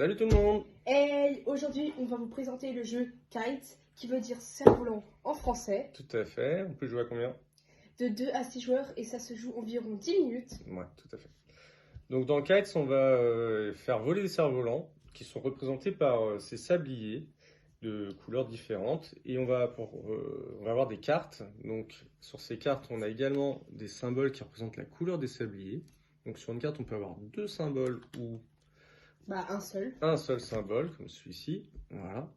Salut tout le monde! Hey, aujourd'hui on va vous présenter le jeu Kite, qui veut dire cerf-volant en français, Tout à fait. On peut jouer à combien? de 2 à 6 joueurs et ça se joue environ 10 minutes. Ouais, tout à fait. Donc dans Kites, on va faire voler des cerfs-volants qui sont représentés par ces sabliers de couleurs différentes. Et on va avoir des cartes. Donc sur ces cartes, on a également des symboles qui représentent la couleur des sabliers. Donc sur une carte, on peut avoir deux symboles ou Un seul. un seul symbole, comme celui-ci. Voilà.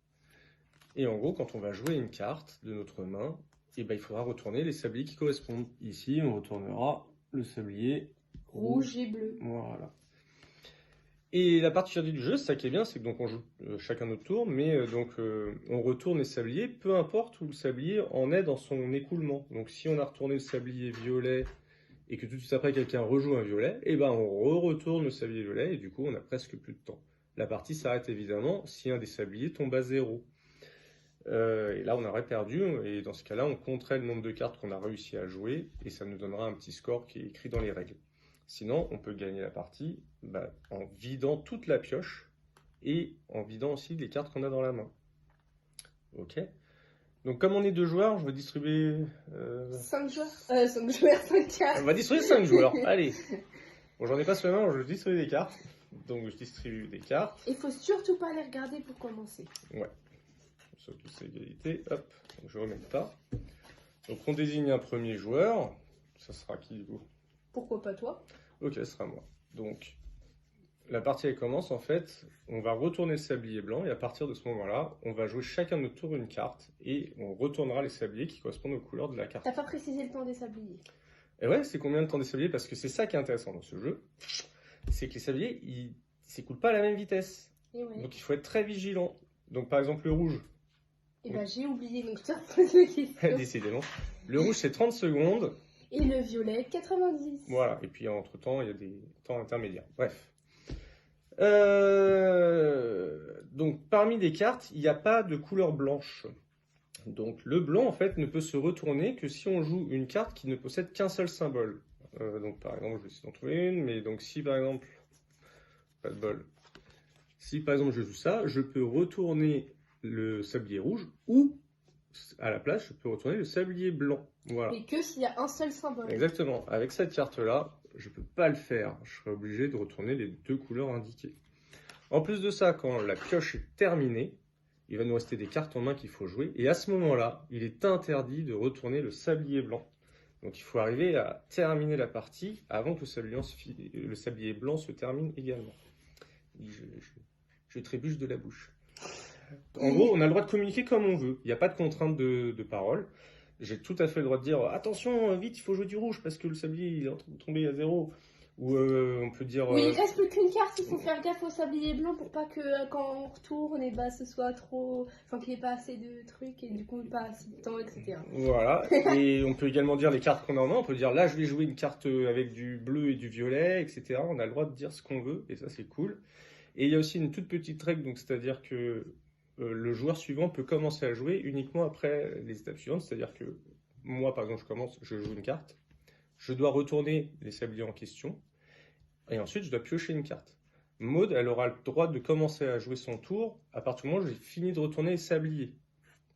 Et en gros, quand on va jouer une carte de notre main, il faudra retourner les sabliers qui correspondent. Ici, on retournera le sablier Rouge et bleu. Voilà. Et la particularité du jeu, c'est ça qui est bien, c'est que donc on joue chacun notre tour, mais on retourne les sabliers, peu importe où le sablier en est dans son écoulement. Donc si on a retourné le sablier violet et que tout de suite après quelqu'un rejoue un violet, on retourne le sablier violet et du coup on a presque plus de temps. La partie s'arrête évidemment si un des sabliers tombe à 0. Et là on aurait perdu, et dans ce cas-là on compterait le nombre de cartes qu'on a réussi à jouer et ça nous donnera un petit score qui est écrit dans les règles. Sinon on peut gagner la partie en vidant toute la pioche et en vidant aussi les cartes qu'on a dans la main. Ok. Donc comme on est 2 joueurs, je vais distribuer... 5 joueurs 5 joueurs, 5 cartes. On va distribuer 5 joueurs, allez. Bon, j'en ai pas seulement, je distribue des cartes. Donc je distribue des cartes. Il faut surtout pas les regarder pour commencer. Ouais. Surtout c'est égalité. Hop, donc je remets le tas. Donc on désigne un premier joueur. Ça sera qui du coup? Pourquoi pas toi? Ok, ce sera moi. Donc la partie elle commence en fait. On va retourner le sablier blanc et à partir de ce moment-là, on va jouer chacun de notre tour une carte et on retournera les sabliers qui correspondent aux couleurs de la carte. T'as pas précisé le temps des sabliers. Et ouais, c'est combien de temps des sabliers? Parce que c'est ça qui est intéressant dans ce jeu. C'est que les sabliers, ils s'écoulent pas à la même vitesse. Et ouais. Donc il faut être très vigilant. Donc par exemple le rouge. J'ai oublié, donc je te repose la question. Décidément. Le rouge c'est 30 secondes. Et le violet, 90. Voilà, et puis entre temps, il y a des temps intermédiaires. Bref. Donc parmi les cartes, il n'y a pas de couleur blanche. Donc le blanc en fait ne peut se retourner que si on joue une carte qui ne possède qu'un seul symbole. Donc par exemple, je vais essayer d'en trouver une, mais donc si par exemple, pas de bol, si par exemple je joue ça, je peux retourner le sablier rouge ou à la place, je peux retourner le sablier blanc. Voilà. Mais que s'il y a un seul symbole. Exactement. Avec cette carte-là, je ne peux pas le faire. Je serai obligé de retourner les 2 couleurs indiquées. En plus de ça, quand la pioche est terminée, il va nous rester des cartes en main qu'il faut jouer. Et à ce moment-là, il est interdit de retourner le sablier blanc. Donc il faut arriver à terminer la partie avant que le sablier blanc se termine également. Je trébuche de la bouche. En gros, on a le droit de communiquer comme on veut. Il n'y a pas de contrainte de parole. J'ai tout à fait le droit de dire « Attention, vite, il faut jouer du rouge parce que le sablier il est en train de tomber à 0. » Ou on peut dire... Oui, il reste plus qu'une carte, il faut faire gaffe au sablier blanc pour pas que quand on retourne, ce soit trop... Enfin, qu'il n'y ait pas assez de trucs et du coup pas assez de temps, etc. Voilà. Et on peut également dire les cartes qu'on a en main. On peut dire là, je vais jouer une carte avec du bleu et du violet, etc. On a le droit de dire ce qu'on veut et ça, c'est cool. Et il y a aussi une toute petite règle, donc c'est-à-dire que le joueur suivant peut commencer à jouer uniquement après les étapes suivantes. C'est-à-dire que moi, par exemple, je joue une carte. Je dois retourner les sabliers en question. Et ensuite, je dois piocher une carte. Maud, elle aura le droit de commencer à jouer son tour à partir du moment où j'ai fini de retourner les sabliers.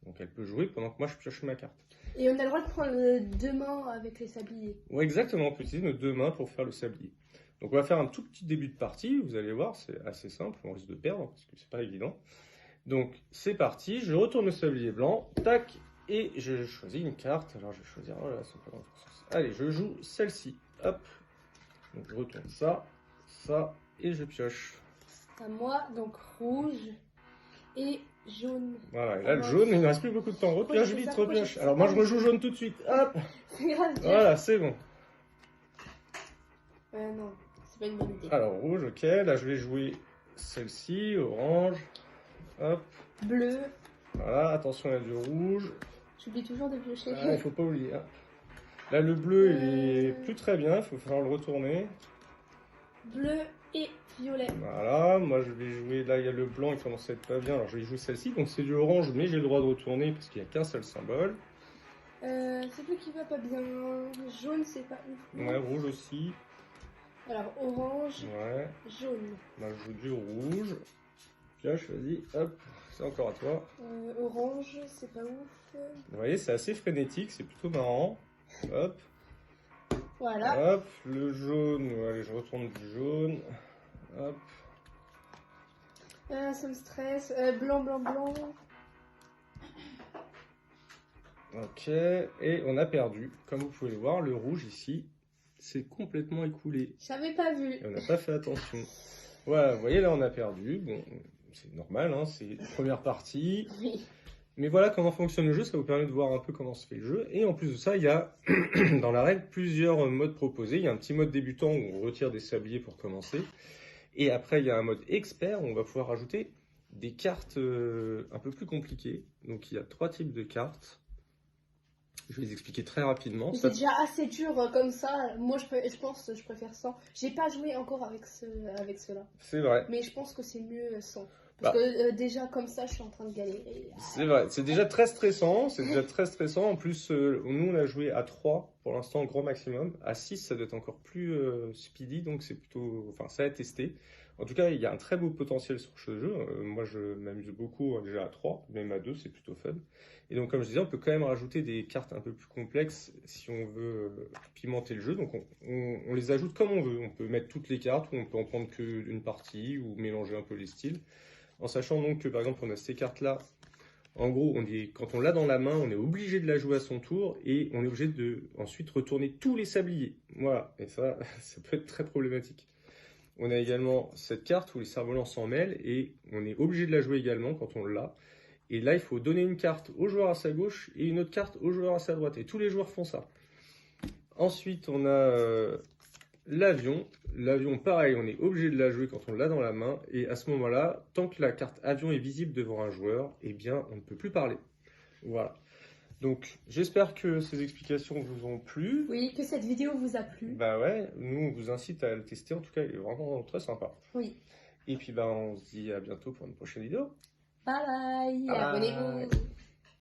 Donc elle peut jouer pendant que moi, je pioche ma carte. Et on a le droit de prendre 2 mains avec les sabliers. Oui, exactement. On peut utiliser nos 2 mains pour faire le sablier. Donc on va faire un tout petit début de partie. Vous allez voir, c'est assez simple. On risque de perdre parce que c'est pas évident. Donc c'est parti, je retourne le sablier blanc, tac, et je choisis une carte. Alors je vais choisir, oh là, c'est pas dans le sens. Allez, je joue celle-ci, hop. Donc je retourne ça, et je pioche. À moi, donc rouge et jaune. Voilà, et là le jaune, il ne reste plus beaucoup de temps. Repioche vite, repioche. Alors moi je rejoue jaune tout de suite, hop. C'est grave. Voilà, c'est bon. Non, c'est pas une bonne idée. Alors rouge, ok, là je vais jouer celle-ci, orange, hop. Bleu. Voilà, attention, il y a du rouge. J'oublie toujours de piocher. Ah, il faut pas oublier. Hein. Là, le bleu, il est plus très bien. Il faut falloir le retourner. Bleu et violet. Voilà. Moi, je vais jouer. Là, il y a le blanc. Il commence à être pas bien. Alors, je vais jouer celle-ci. Donc, c'est du orange, mais j'ai le droit de retourner parce qu'il n'y a qu'un seul symbole. C'est bleu qui va pas bien. Jaune, c'est pas ouf. Ouais, rouge aussi. Alors, orange. Ouais. Jaune. Moi, je joue du rouge. Pioche, vas-y, hop, c'est encore à toi. Orange, c'est pas ouf. Vous voyez, c'est assez frénétique, c'est plutôt marrant. Hop, Voilà. hop, le jaune, allez, je retourne du jaune. Hop, Ça me stresse. Blanc, blanc, blanc. ok, et on a perdu. Comme vous pouvez le voir, le rouge ici, c'est complètement écoulé. J'avais pas vu. Et on n'a pas fait attention. Voilà, vous voyez, là, on a perdu. Bon, c'est normal, hein, c'est la première partie. Oui. Mais voilà comment fonctionne le jeu, ça vous permet de voir un peu comment se fait le jeu. Et en plus de ça, il y a dans la règle plusieurs modes proposés. Il y a un petit mode débutant où on retire des sabliers pour commencer. Et après, il y a un mode expert où on va pouvoir rajouter des cartes un peu plus compliquées. Donc il y a 3 types de cartes. Je vais les expliquer très rapidement. C'est déjà assez dur comme ça. Moi, je pense que je préfère sans. J'ai pas joué encore avec cela. C'est vrai. Mais je pense que c'est mieux sans. Parce que déjà comme ça, je suis en train de galérer. C'est vrai, c'est déjà très stressant. C'est déjà très stressant. En plus, nous, on a joué à 3 pour l'instant, grand maximum. À 6, ça doit être encore plus speedy. Donc, c'est plutôt. Enfin, ça a testé. En tout cas, il y a un très beau potentiel sur ce jeu. Moi, je m'amuse beaucoup déjà à 3, même à 2, c'est plutôt fun. Et donc, comme je disais, on peut quand même rajouter des cartes un peu plus complexes si on veut pimenter le jeu. Donc, on les ajoute comme on veut. On peut mettre toutes les cartes ou on peut en prendre qu'une partie ou mélanger un peu les styles. En sachant donc que, par exemple, on a ces cartes-là. En gros, quand on l'a dans la main, on est obligé de la jouer à son tour et on est obligé de ensuite retourner tous les sabliers. Voilà, et ça, ça peut être très problématique. On a également cette carte où les cerfs-volants s'en mêlent et on est obligé de la jouer également quand on l'a. Et là, il faut donner une carte au joueur à sa gauche et une autre carte au joueur à sa droite. Et tous les joueurs font ça. Ensuite, on a l'avion. L'avion, pareil, on est obligé de la jouer quand on l'a dans la main. Et à ce moment-là, tant que la carte avion est visible devant un joueur, eh bien, on ne peut plus parler. Voilà. Donc, j'espère que ces explications vous ont plu. Oui, que cette vidéo vous a plu. Bah ouais, nous, on vous incite à le tester. En tout cas, il est vraiment très sympa. Oui. Et puis, bah, on se dit à bientôt pour une prochaine vidéo. Bye bye. Bye. Abonnez-vous.